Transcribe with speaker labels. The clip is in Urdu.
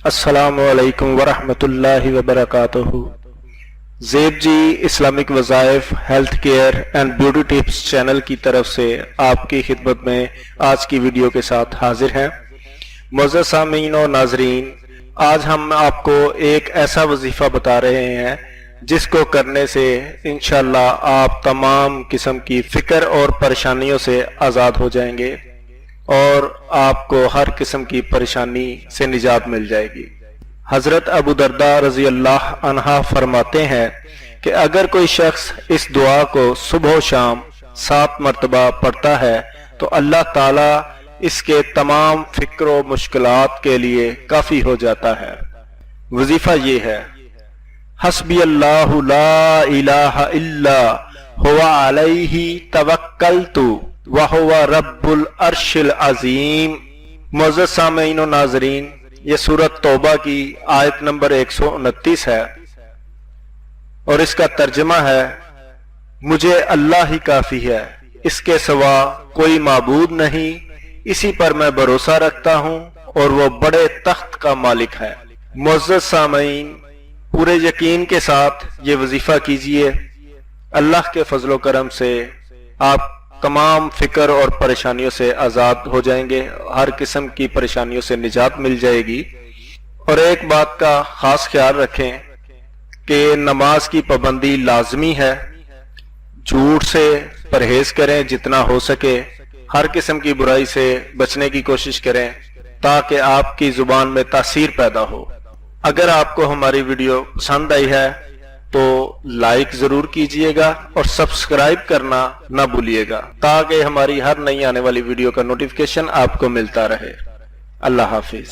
Speaker 1: السلام علیکم ورحمۃ اللہ وبرکاتہ۔ زیب جی اسلامک وظائف health care and beauty tips channel کی طرف سے آپ کی خدمت میں آج کی ویڈیو کے ساتھ حاضر ہیں۔ معزز سامعین و ناظرین، آج ہم آپ کو ایک ایسا وظیفہ بتا رہے ہیں جس کو کرنے سے انشاءاللہ آپ تمام قسم کی فکر اور پریشانیوں سے آزاد ہو جائیں گے اور آپ کو ہر قسم کی پریشانی سے نجات مل جائے گی۔ حضرت ابو درداء رضی اللہ عنہ فرماتے ہیں کہ اگر کوئی شخص اس دعا کو صبح و شام 7 مرتبہ پڑھتا ہے تو اللہ تعالی اس کے تمام فکر و مشکلات کے لیے کافی ہو جاتا ہے۔ وظیفہ یہ ہے: حسبی اللہ لا الہ الا هو علیہ توکلت وَهُوَ رَبُّ الْعَرْشِ الْعَظِيمِ۔ معزز سامعین و ناظرین، یہ سورۃ توبہ کی آیت نمبر 129 ہے اور اس کا ترجمہ ہے: مجھے اللہ ہی کافی ہے، اس کے سوا کوئی معبود نہیں، اسی پر میں بھروسہ رکھتا ہوں اور وہ بڑے تخت کا مالک ہے۔ معزز سامعین، پورے یقین کے ساتھ یہ وظیفہ کیجئے، اللہ کے فضل و کرم سے آپ تمام فکر اور پریشانیوں سے آزاد ہو جائیں گے، ہر قسم کی پریشانیوں سے نجات مل جائے گی۔ اور ایک بات کا خاص خیال رکھیں کہ نماز کی پابندی لازمی ہے، جھوٹ سے پرہیز کریں جتنا ہو سکے، ہر قسم کی برائی سے بچنے کی کوشش کریں تاکہ آپ کی زبان میں تاثیر پیدا ہو۔ اگر آپ کو ہماری ویڈیو پسند آئی ہے تو لائک ضرور کیجئے گا اور سبسکرائب کرنا نہ بھولیے گا تاکہ ہماری ہر نئی آنے والی ویڈیو کا نوٹیفیکیشن آپ کو ملتا رہے۔ اللہ حافظ۔